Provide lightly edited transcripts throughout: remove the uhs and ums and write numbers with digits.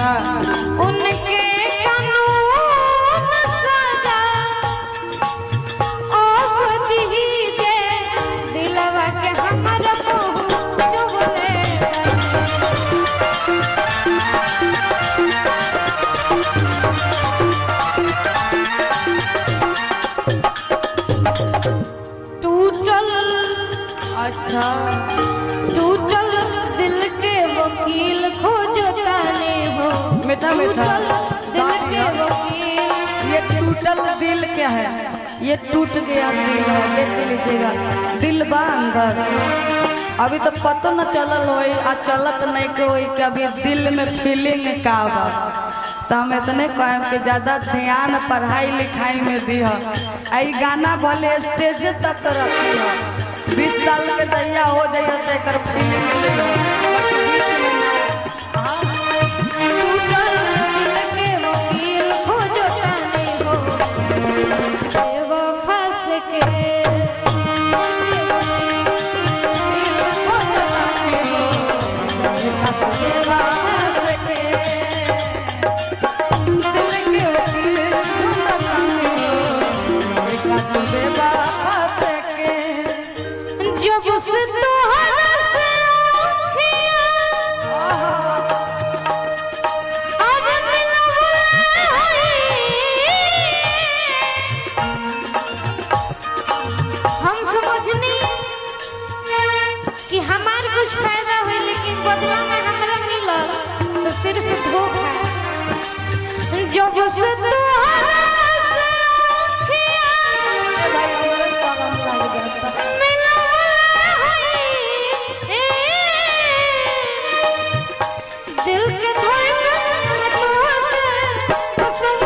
अच्छा उनके कानून सजा अब दीजे दिलवा के हमर मुँह चुगले टूटल अच्छा टूटल दिल के वकील खोजो ताने हो मीठा मीठा दिल के वकील ये टूटल दिल क्या है? ये टूट गया दिल है, देख लीजिएगा दिल बा अंदर अभी तो पता न चलल होई आ चलत नहीं के होई कि अभी दिल में फीलिंग का बा। तो हम इतने कहें कि ज़्यादा ध्यान पढ़ाई लिखाई में दिह। आई गाना भले स्टेज तक रखी है 20 साल के दैया हो जाइए तो एक फीलिंग ले टूटल दिल के वकील खोजो ताने हो बेवफा से के कि हमार कुछ फायदा हुई लेकिन बदला में हमरा मिलल तो सिर्फ धोखा जब से तोहरा से मिलल दिल के धड़कन में तोहसे फंसल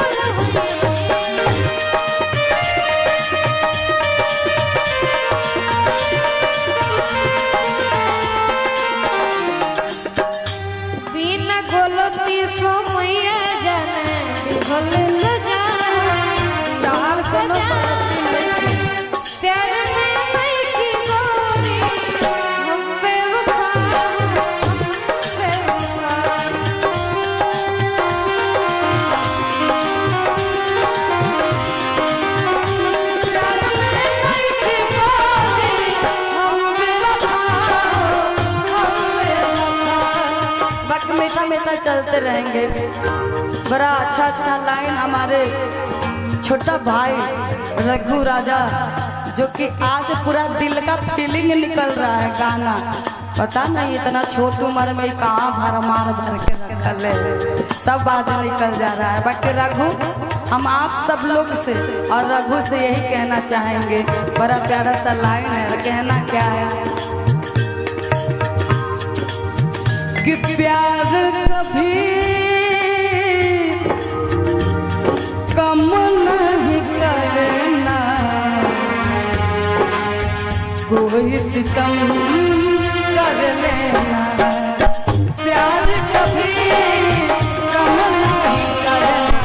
बिना गलती सो मैया जाने दिखल सजा डाल सजा प्यार में बैठी गोरी हम बेवफा प्यार में बैठी गोरी हम बेवफा बाकी मीठा मीठा चलते रहेंगे। बड़ा अच्छा अच्छा लाइन हमारे छोटा भाई रघु राजा जो कि आज पूरा दिल का फीलिंग निकल रहा है गाना। पता नहीं इतना छोट उम्र में कहाँ भरमार भर के रखल है, सब बात निकल जा रहा है। बाकी रघु हम आप सब लोग से और रघु से यही कहना चाहेंगे, बड़ा प्यारा सा लाइन है, कहना क्या है कि प्यार कभी कम नहीं करना, कोई सितम कर लेना। प्यार कभी कम नहीं करना,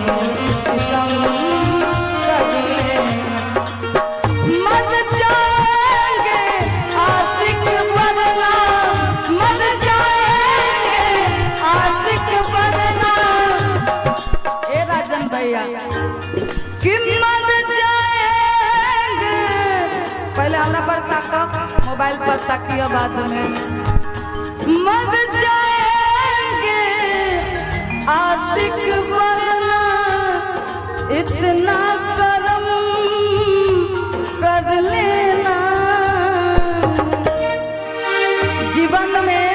कोई सितम कर लेना। मर जाएंगे आशिक बनना, मर जाएंगे आशिक बनना। ए राजन भैया कि मर जाएंगे, पहले हमरा पर ताक, मोबाइल पर ताकिए बाद में। मर जाएंगे आशिक बनना, इतना करम कर लेना। जीवन में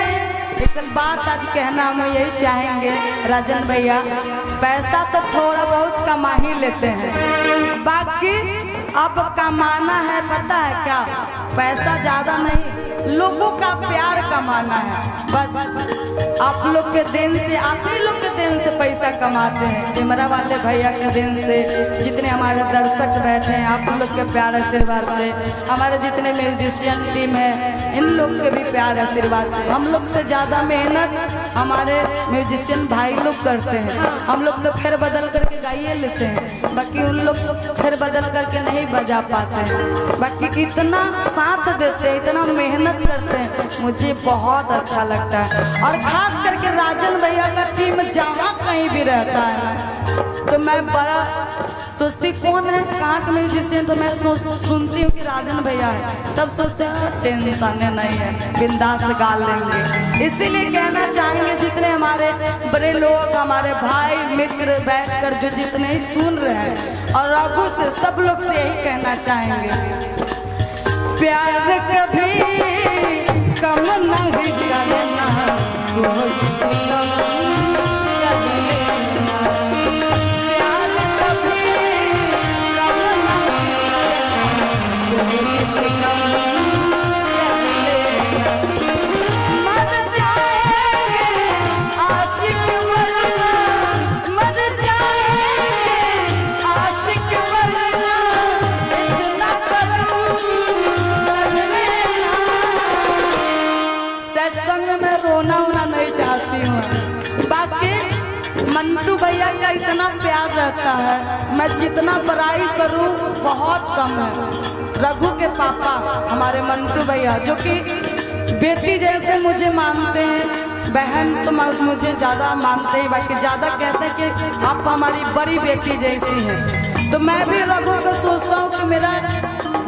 एक बात आज कहना हम यही चाहेंगे राजन भैया, पैसा तो थोड़ा बहुत कमा ही लेते हैं, बाकी अब कमाना है पता है क्या, पैसा ज़्यादा नहीं, लोगों का प्यार कमाना है। बस आप लोग के देन से, आप ही लोग के दिन से पैसा कमाते हैं, कैमरा वाले भैया के दिन से, जितने हमारे दर्शक बैठे हैं आप लोग के प्यार आशीर्वाद से, हमारे जितने म्यूजिशियन टीम है इन लोग के भी प्यार आशीर्वाद से। हम लोग से ज़्यादा मेहनत हमारे म्यूजिशियन भाई लोग करते हैं। हम लोग तो फिर बदल करके गाइए लेते हैं, बाकी उन लोग फिर बदल करके नहीं बजा पाते हैं। बाकी इतना साथ देते हैं, इतना मेहनत करते हैं, मुझे बहुत अच्छा लगता है। और खास करके राजन भैया का टीम जहाँ कहीं भी रहता है तो मैं बड़ा सोचती कौन है कहाँ के म्यूजिशियन, तो मैं सुनती हूँ कि राजन भैया है, तब सोचते हैं टेंशन नहीं है, बिंदास गा लेंगे। इसीलिए कहना चाहेंगे जितने हमारे बड़े लोग, हमारे भाई मित्र बैठकर जो जितने ही सुन रहे हैं, और रघु से सब लोग से यही कहना चाहेंगे, प्यार कभी कम नहीं करना, मंटू भैया का इतना प्यार रहता है, मैं जितना बड़ाई करूं बहुत कम है। रघु के पापा हमारे मंटू भैया जो कि बेटी जैसे मुझे मानते हैं, बहन तो मुझे ज़्यादा मानते हैं, बाकी ज़्यादा कहते हैं कि आप हमारी बड़ी बेटी जैसी हैं। तो मैं भी रघु को सोचता हूँ कि मेरा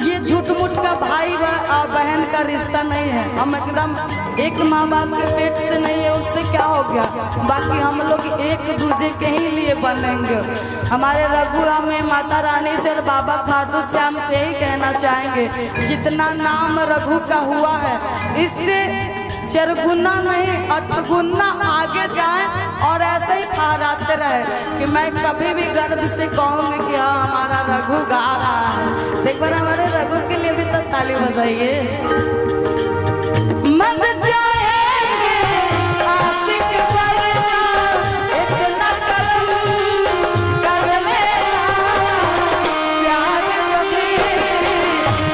ये झूठ मूठ का भाई और बहन का रिश्ता नहीं है, हम एकदम एक माँ बाप के पेट से नहीं है, उससे क्या हो गया, बाकी हम लोग एक दूसरे के ही लिए बनेंगे। हमारे रघु हमें माता रानी से और बाबा खाटू श्याम से ही कहना चाहेंगे, जितना नाम रघु का हुआ है इससे चरगुना नहीं 8 गुना आगे जाए और ऐसे ही फहराते रहे कि मैं कभी भी गर्व से कहूँगी कि हाँ हमारा रघु गा रहा है। देख बार हमारे रघु के लिए भी तो ताली बजाइए। मन जाएंगे आशिक बनना, इतना करम कर लेना, प्यार कभी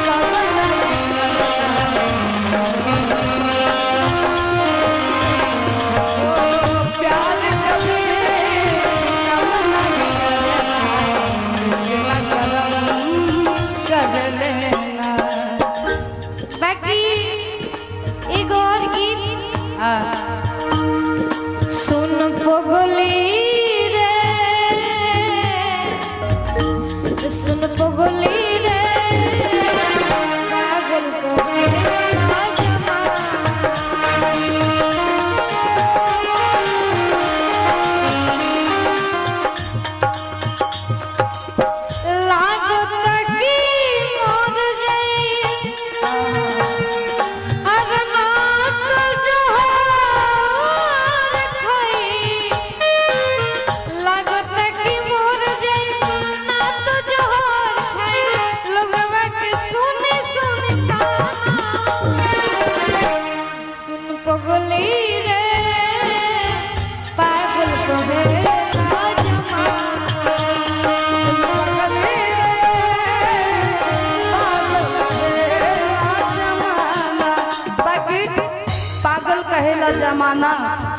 कम नहीं करना। सुन पगली रे, सुन पगली रे, पागल करेगा जमाना।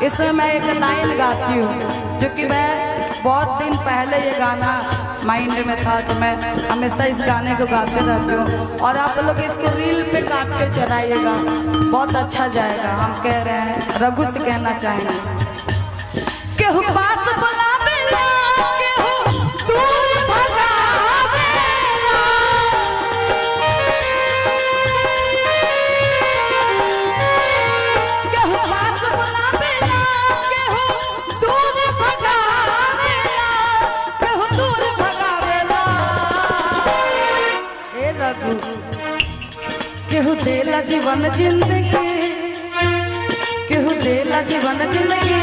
इसमें मैं एक लाइन गाती हूँ जो कि मैं बहुत दिन पहले ये गाना माइंड में था, तो मैं हमेशा इस गाने को गाते रहती हूँ और आप लोग इसको रील पे काट के चलाइएगा, बहुत अच्छा जाएगा। हम कह रहे हैं, रघु से कहना चाहेंगे, केहू पास बुलावेला, केहू दूर भगावेला, केहू पास बुलावेला, केहू दूर भगावेला, केहू दूर भगावेला। ए रघु, केहू देला जीवन जिंदगी, केहू देला जीवन जिंदगी,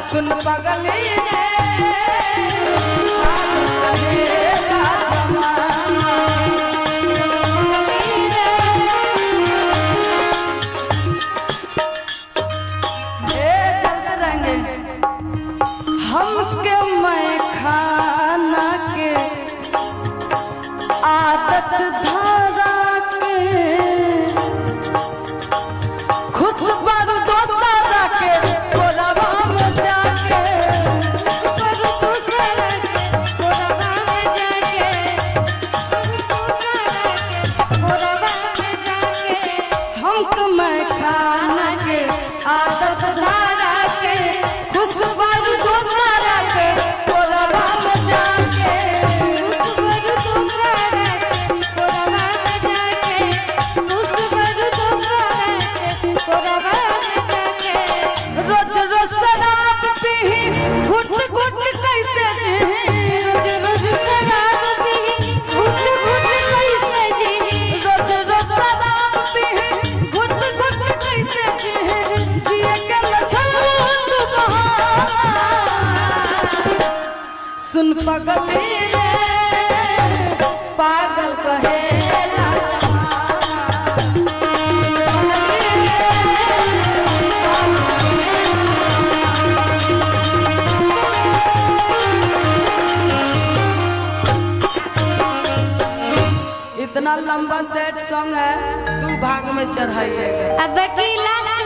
सुन पगली रे, आदत धारा के खुशबर दूसरा के कोरबा में जाके खुशबर दूसरा रे कोरबा में जाके खुशबर दूसरा रे कोरबा में जाके रोज रोज शराब पी घुट घुट कैसे जी रोज रोज शराब पी घुट घुट कैसे जी रोज रोज शराब पी घुट घुट कैसे जी जिए के लछन तू कहाँ सुन पगली रे पागल कहेला इतना लंबा सेट सॉन्ग है तू भाग में चढ़ाइएगा अब की लास्ट